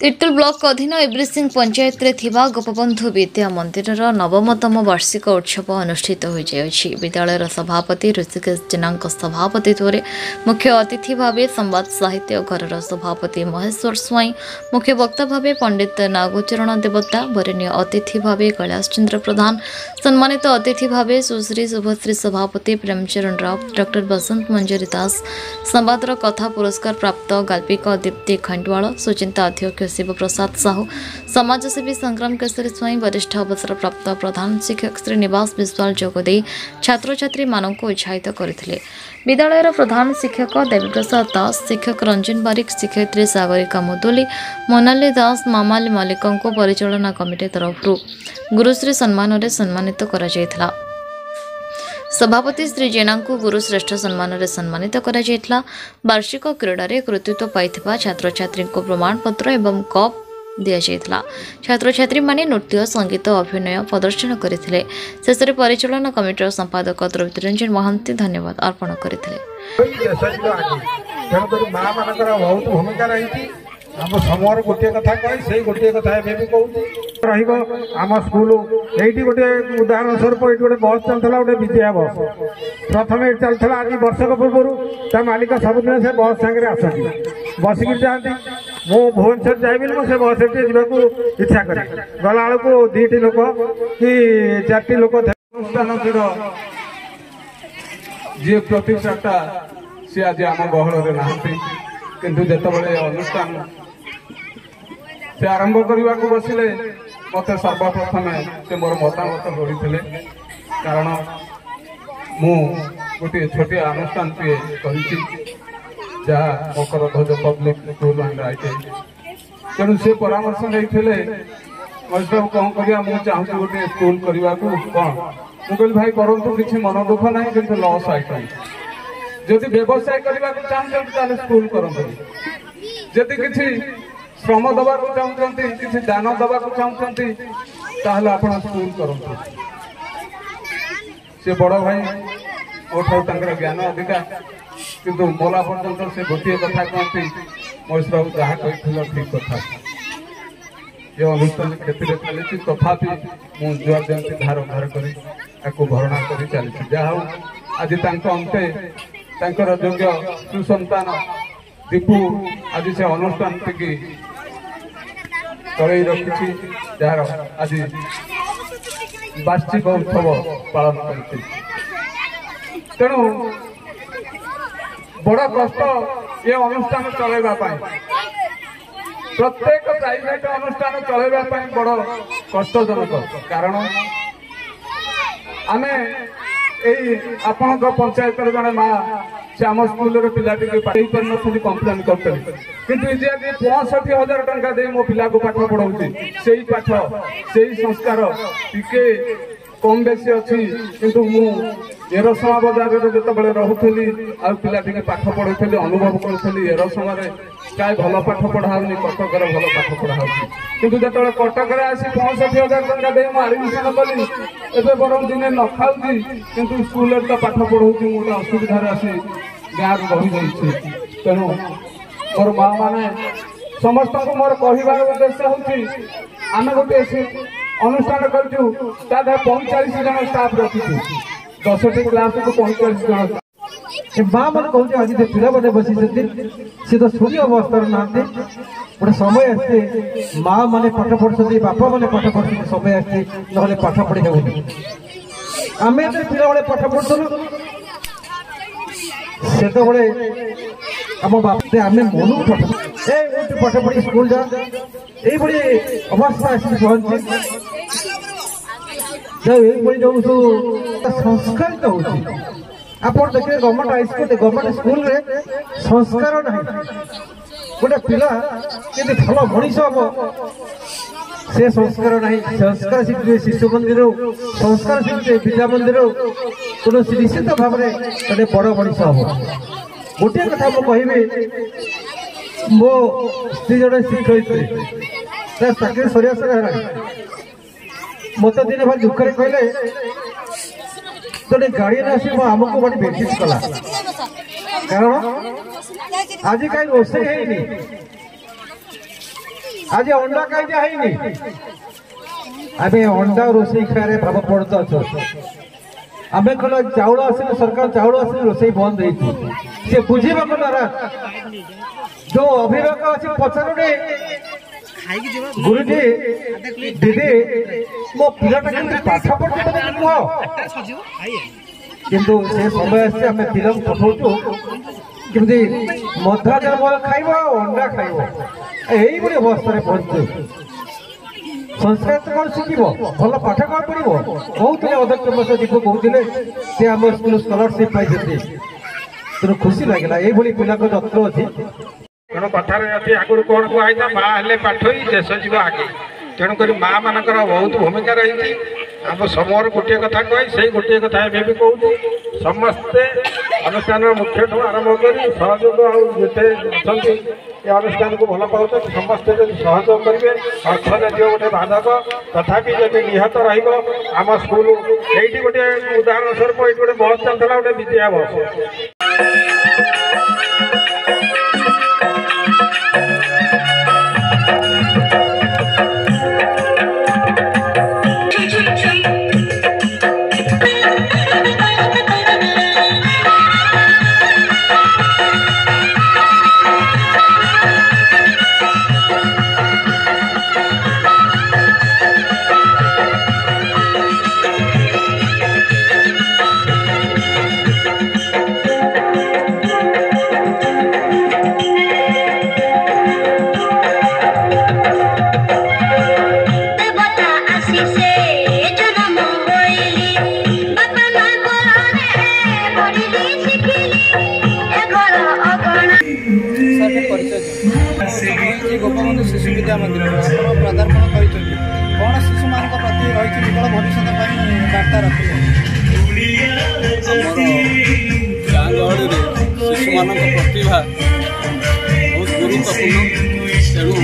Tirtol block अधीन एवरीसिंह पंचायत रे थिबा गोपबंधु विद्या मंदिर नवमतम वार्षिक उत्सव अनुष्ठित हो विद्यालय सभापति ऋषिकेश जेना सभापतित्व मुख्य अतिथि भाव संवाद साहित्य घर सभापति महेश्वर स्वाई मुख्य वक्ता भाव पंडित नागोचरण देवता वरेण्य अतिथि भाव कैलाश चंद्र प्रधान सम्मानित अतिथि भाव सुश्री शुभश्री सभापति प्रेमचरण राउत डॉक्टर बसंत मंजरी दास संवादर कथा पुरस्कार प्राप्त गाल्पिक दीप्ति खंडवाल सुचिंता अध्यक्ष शिव प्रसाद साहू समाजसेवी संग्राम केसरी स्वाई वरिष्ठ अवसर प्राप्त प्रधान शिक्षक श्रीनिवास विश्वाल जोगदे छात्र छात्री मानक उत्साहित करथिले। विद्यालयर प्रधान शिक्षक देवीप्रसाद दास शिक्षक रंजन बारिक शिक्षयित्री सागरिका मुदुली मोनाली दास मामाली मल्लिकों को परिचालना कमिटी तरफ गुरुश्री सम्मान में सम्मानित करा जायथिला। सभापति श्री जेना को गुरुश्रेष्ठ सम्मान में सम्मानित करा जायथिला। वार्षिक क्रीड़ा रे कृतित्व पाइथिबा छात्र छात्री को प्रमाणपत्र एवं कप दिया जायथिला। छात्र छात्री माने नृत्य संगीत अभिनय प्रदर्शन करथिले। शेष में परिचालन कमिटीर संपादक द्रवितरंजन महांती धन्यवाद अर्पण करथिले। आम समूह गोटे कथा कहे से गोटे कथा भी कहूँ आम स्कूल ये गोटे उदाहरण स्वरूप ये गोटे बस चलता गोटे विजया बस प्रथम चलता आज वर्षक पूर्व मालिक सबुदिन से बस सागर आसती बसिक जाती मु भुवनेश्वर जाइबी से बस जावाक इच्छा करे गला बेलू दीटी लोक कि चार लोक अनुष्ठान जी प्रतिष्ठाता सी आज आम गहल नहांती किंतु जितेबाला अनुष्ठान से आरंभ करने को बसिले मत सर्वप्रथम से मोर मतामत जोड़ी कारण मु गोटे छोटिया अनुष्ठान टे जहाँ मकर ध्वज पब्लिक स्कूल एंड आईटीआई तेणु से परामर्श नहीं महेश कौन करा मुझे चाहूँ गोटे स्कूल करने को कौन मुझे भाई करूँ किसी मन दुख ना कि लस आई जदि व्यवसाय करने को चाहते स्कूल करते जदि किसी श्रम दबा चाहते किसी दान दबा चाहते आप स्कूल करते से बड़ भाई मोठर ज्ञान अधिका किंतु मोला पर्यटन से गोटे कथा कहती महेश बाबू जहाँ कही ठीक कथा ये अनुष्ठान क्षेत्र में चली तथापि मुझे जुआ जयंती धार उद्धार कर भरणा कर चली जहाँ आज अंते तांकर योग्य सुसंतान दीपू आज से अनुष्ठान टी चल रखी जार आज वार्षिक उत्सव पालन कर तेणु बड़ कष्ट ये अनुष्ठान चलैवाई प्रत्येक प्राइवेट अनुष्ठान चलैवाई बड़ कष्टजनक कारण आमे आपण पंचायत जड़े माँ से आम स्कूल पिला कम्प्लेन करते कि 65,000 टंका दे मो पिला को पाठ पढ़ाऊँ से पाठ से संस्कार टिके कम बेसी अच्छी किंतु मु एरसमा बजार में रोली आ पिला टे पाठ पढ़ी अनुभव करी एरसम प्राय भल पाठ पढ़ाऊनी कटक भल पाठ पढ़ाऊ किंतु जो कटक आसी 65,000 टंका दे आडमिशन कली एवं बरम दिने न खाऊँ किंतु स्कूल तो पाठ पढ़ाऊँ गोटे असुविधा आसी गाँव रही जाइए तेणु मोर माँ मैंने समस्त को मोर कहबार उद्देश्य हूँ आम गोटे अनुष्ठान करूँ 45 जन स्टाफ रखी 10टी क्लास को 45 जन माँ मैंने कहते आज पिला मैंने बसी सी तो शून्य अवस्था ना गोटे समय आसते माँ मैंने पाठ पढ़ुं बापा मैंने पाठ पढ़ुं समय आसते ना पाठ पढ़ी हेबनी आम पिला बेले पाठ पढ़ुलु से तो आम बाप आम मन पाठ पढ़ी स्कूल जा ये अवस्था आस पहुंची जो संस्कारित हो देखिए गवर्नमेंट हाईस्कूल गवर्नमेंट स्कूल रे संस्कार ना गोटे पिला कि भल मनीष हम से संस्कार ना संस्कार शिखिए शिशु मंदिर संस्कार शिखिए विद्या मंदिर कौन निश्चित भाव में गोटे बड़ मनीष हम गोटे कथा मुझे मो स्त्री जड़े शिक्षयित्री चाकरी सरिया सर मत दिन भाई दुखे कहले तो गाड़ी आसी आमको बड़ी बेनिफिट कला कारण आज कहीं रोसे आज अंडा कहीं आम अंडा रोसे खाए भाव पड़ता अच्छे आम कल चाउल आस सरकार चाउल आस रोसे बंद हो बुझा नाराज जो अभिभावक अच्छे पचारे गुरुजी दीदी मो पिलाटा केमती पाठ पढ़ते कह किंतु से समय आम पिला पठाऊ केमती मध्याह्न खाइब अंडा खाइब यही अवस्था पहुंचे संस्कार तो कौन शिख भल पाठ कौन पढ़ो कहते अध्यक्ष महोदय दीपक कहते सी आम स्कूल स्कॉलरशिप पाई तेणु खुशी लगे ये पिला जत्र अच्छी तेणु कथार अच्छी आगुरी कौन कहता माँ हेले पाठ ही देश जीव आगे तेणुक माँ मान बहुत भूमिका रही आम समूह गोटे कथा कही से गोटे कथा एवं भी कहूँ समस्ते अनुष्ठान मुख्य आरंभ कर सहयोग आते अच्छा अनुष्ठान को भल पाऊँ समस्ते जब सहयोग करेंगे अर्थ जातीय गोटे बाधक तथापि जब निहत रम स्कूल ये गोटे उदाहरण स्वरूप ये गोटे बस चलता गोटे विद्या बस गोपबंधु शिशु विद्या मंदिर पदार्पण कर कौन शिशु मान प्रति रही विकल भविष्य बार्ता रखिए गाँ गहली शिशु मान प्रतिभा बहुत गुरुत्वपूर्ण तेणु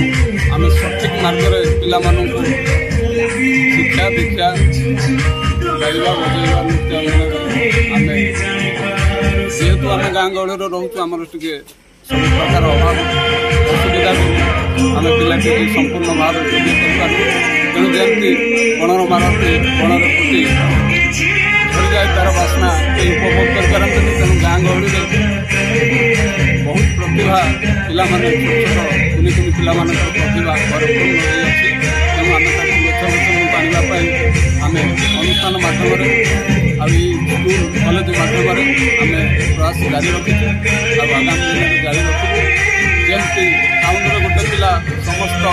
आम सठिक मार्ग पिला शिक्षा दीक्षा गाइबा बजाइबा नृत्य आम जेहेतु आम गाँ गहली रोचु आम टे सब प्रकार अभाव असुविधा आम पिला संपूर्ण भाव योग्य कर तेणु जमी बणर मारती बणर फुटी झड़ी जाए तार बास्ना ये उपभोग करपारती तेणु गाँ गहली बहुत प्रतिभा पिला छोट छोट कुनि कुनि पिला प्रतिभा परिपूर्ण होती तेणु आम गछ गछ आने आम अनुष्ठान मध्यम स्कूल कॉलेज मध्यम आम प्रयास जारी रखीचु आगामी दिन जारी रखू जमी टाउन गोटे पिला समस्त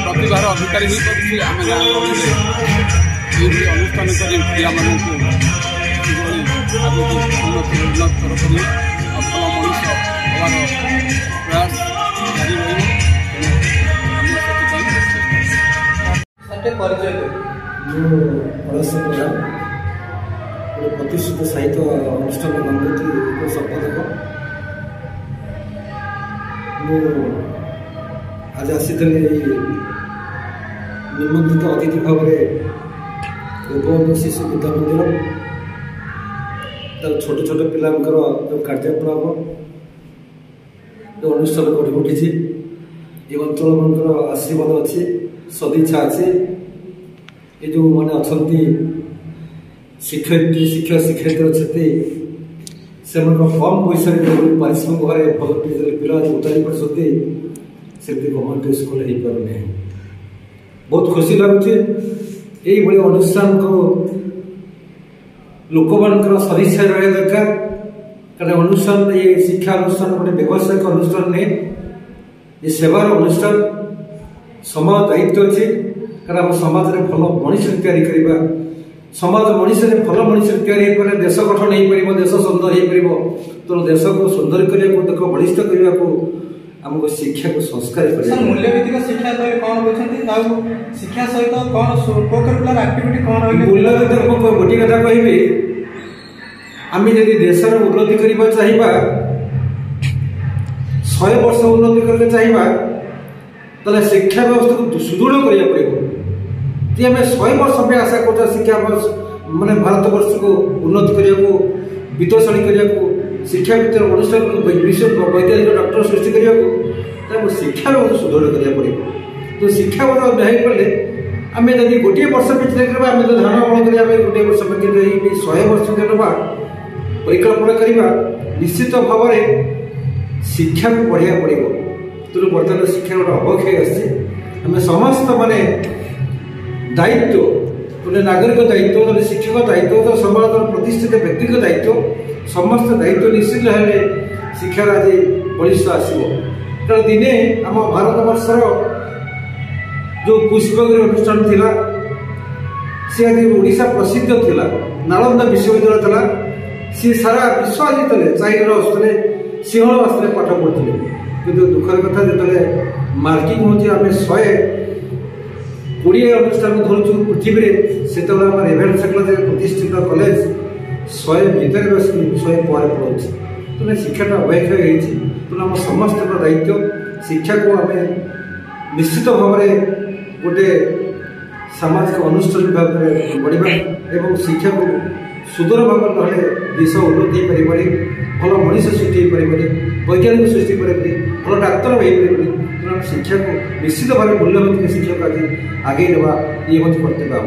प्रतिभार अधिकारी हो पार्टी आम गाँ गहली ये अनुष्ठान कर पिला आगे उन्नति उन्नत कर भल मनीष हमार प्रयास जारी रही प्रतिष्ठित साहित्य अनुष्ठान गंगोत्री संपादक आज आसी निमंत्रित अतिथि भाव में गोपबंधु शिशु विद्या मंदिर तर छोट छोट पिला जो कार्यक्रम जो अनुष्ठान गढ़ी उठी ये अंचल मान आशीर्वाद अच्छी सदिच्छा अच्छी ये जो मैंने अच्छा शिक्षयित्री शिक्षक शिक्षयित्री अच्छे से कम पैसा पारिश्रमिक घरे भल पिला उतारी पार्टी से गवर्नमेंट स्कूल हो पार बहुत खुशी लगुच ये अनुष्ठान को लोक मान सदिच्छा रहा दरकार कारण अनुष्ठान ये शिक्षा अनुष्ठान गोटे व्यावसायिक अनुष्ठान नहीं ये सेवार अनुष्ठान समाज दायित्व अच्छे कारण समाज में भल मनीष या समाज मनीष भल मनीष या देश गठन हो देश सुंदर हो तेणु देश को सुंदर करने बलिष्ठ करने को आमको शिक्षा को संस्कार मूल्यभित्तिक शिक्षा कौन कहते शिक्षा सहित कौन कोकरिकुलर एक्टिविटी कौन मूल्यभित्तिक गोटे कथा कहि आम जब देशर उन्नति करने चाहिए 100 वर्ष उन्नति करने चाहिए तो शिक्षा व्यवस्था को सुदृढ़ करने पड़े जी आम 100 वर्ष में आशा कर शिक्षा माने भारत वर्ष को उन्नति करने को वित्तशाली करने को शिक्षा भितर अनुष्ठान विश्व वैज्ञानिक डॉक्टर सृष्टि करने को शिक्षा व्यवस्था सुदृढ़ करने पड़े तो शिक्षागत अध्याय कले आम जब गोटे वर्ष पिछले करवा आम तो धारणा अमल कर गोटे वर्ष कितने 100 वर्ष के परिकल्पना करवा निश्चित भाव में शिक्षा को पढ़ा पड़ो। तेणु बर्तमान शिक्षा गोटे अवक्षय आम समस्त माने दायित्व गोटे नागरिक दायित्व जब शिक्षक दायित्व तो समाज प्रतिष्ठित व्यक्तिगत दायित्व समस्त दायित्व निश्चित भाव शिक्षार आज बलिष्ठ आसो। कारण दिने आम भारत वर्षर जो पुष्पगिरी अनुष्ठान थिला सी आज ओडिशा प्रसिद्ध थिला नालंदा विश्वविद्यालय थिला सी सारा विश्व आज चाइना आसुले सिंहल आसुले पाठ पढ़ुले किंतु दुखर कथा जो मार्किंग होची आम 120 अनुष्ठान धरचु पृथ्वी से आम रेभेन्सा कलेज प्रतिष्ठित कलेज 100 भितर बस 100 पर पढ़ाऊँ। तेनाली शिक्षाटा अवक्षय तेणु आम समस्त दायित्व शिक्षा को आम निश्चित भाव में गोटे सामाजिक अनुष्ठान भाव में बढ़ा एवं शिक्षा को सुदूर भाव ना देश उन्नति हो पारे भल मनीष सृष्टि हो पारे वैज्ञानिक सृष्टि हो पारे भल डाक्तर हो तेणु शिक्षा को निश्चित भाव मूल्यवती शिक्षा को आज आगे ना ये हूँ कर्तव्य आम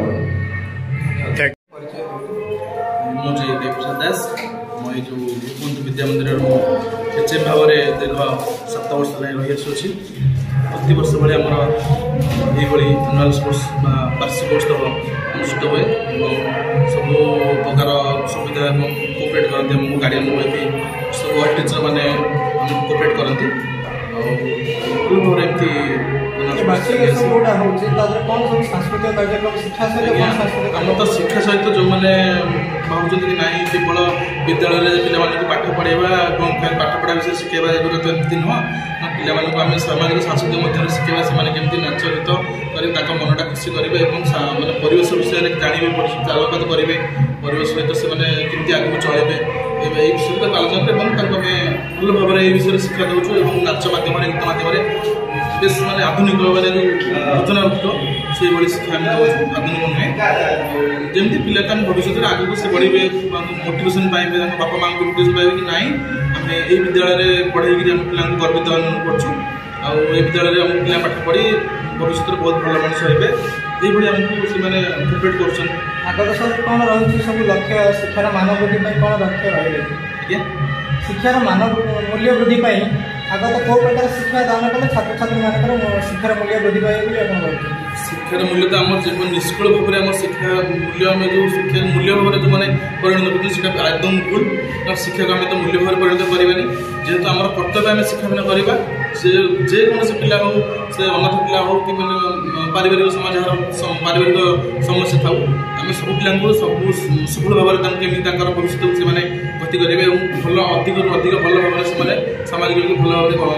मुझे देवप्रसाद दास मुझे जो गोपबंधु विद्या मंदिर एचएम भाव में दीर्घ 7 वर्ष रही आसुच्छी। प्रति वर्ष भाई आमर ये एनुआल स्पोर्ट्स वार्षिक उत्सव अनुष्ठित हुए सब प्रकार सुविधा कोअपरेट करते आमको गार्डियन रही सब टीचर मैंने कोअपरेट करती भल भाव आम तो शिक्षा सहित जो मैंने भावुँ कि ना केवल विद्यालय पे पाठ पढ़ावा पाठ पढ़ा विषय शिखेवा एगुरा तो एमती नुह पिला आम सामाजिक सांस्कृतिक मध्य शिखेवा से केमती नाच गीत कर मनटा खुशी करेंगे मानते परिवेश विषय जानवे आलोकपात करेंगे परिवेश सहित से केमती आगे चलेंगे ये विषय आलोचना भल भाव में ये विषय शिक्षा दूसरे नाच मध्यम गीत मध्यम बेस माने आधुनिक भाव रचनात्मक से शिक्षा आम आधुनिक नुहे जमी पिला भविष्य आगे से बढ़े मोटिवेशन पाइबे बापा माँ को मोटिवेशन पाइबे कि नाई आम ये विद्यालय पढ़े आम पिला गर्वित अनुभव करूँ विद्यालय आम पिला पाठ पढ़ी भविष्य बहुत भल मनीष हे ये आमको से कोअपरेट कर आगत सर कौन रही सब लक्ष्य शिक्षार मान वृद्धि कौन लक्ष्य रही शिक्षार मान मूल्य वृद्धि आगत कौ प्रकार शिक्षा दान कले छात्र छात्री मान शिक्षार मूल्य वृद्धि पाए शिक्षार मूल्य तो आम जीवन निष्कल भाव में आम शिक्षा मूल्य आम जो शिक्षा मूल्य भाव में जो मैंने परिणत कर एकदम भूल शिक्षा को आम तो मूल्य भाव परिणत करानी जेहेतु आम कर्तव्य आम शिक्षा मैंने करवा से जेकोसी पिला हो से अनाथ पिला हो कि पारिवारिक समाज पारिवारिक समस्या था आम सब पिला सब सफल भाव में केमी भविष्य से गति करेंगे भल अधिक अधिक भल भाव में सामाजिक भल भाव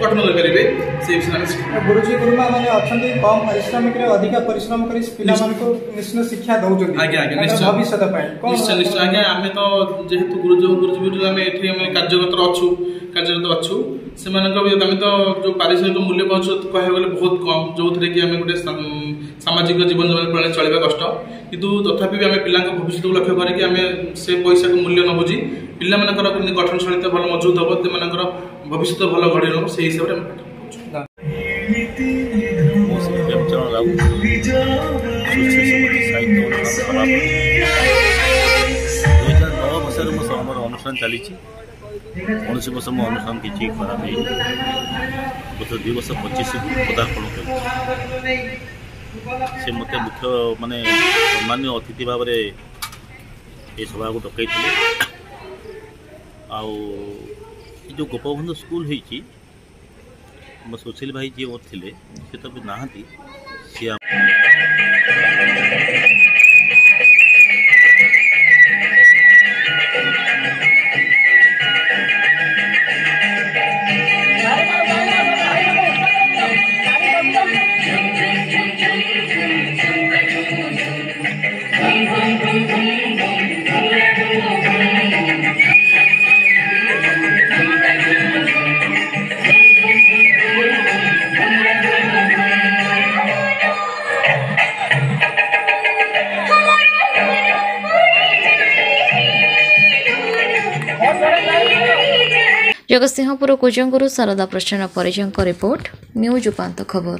गठन करेंगे से विषय गुरुजी गुरुमा मैंने अच्छा कम पारिश्रमिक अधिक परिश्रम कर निश्चित शिक्षा दौरान भविष्य निश्चय निश्चय आज्ञा आम तो जेहेतु गुरुजी आम ये कार्यरत अच्छु से आम तो जो पारिश्रमिक मूल्य पाचु कह गले बहुत कम जो थे कि आम गोटे सामाजिक जीवन जमीन प्रणाली चलवा कष्ट किंतु तथापि आम पिला भविष्य को लक्ष्य करके आम से पैसा को मूल्य न बुझी पिला गठनशीलता भल मजबूत हम से भविष्य भल गढ़ हम से हिसाब से अनुष्ठान चली कौन वर्ष मो अनुष्ठान किसी खराब नहीं गत 2 वर्ष 25 पदार्पण कर से मत मुख्य माने सम्मान्य अतिथि भाव में ये सभा को डकई जो गोपबंधु स्कूल होती मो सुशील भाई जी थे सी तो नहांती सी जगतसिंहपुर कोजंगुरु शारदा प्रसन्न परिजन रिपोर्ट न्यूज उपांत खबर।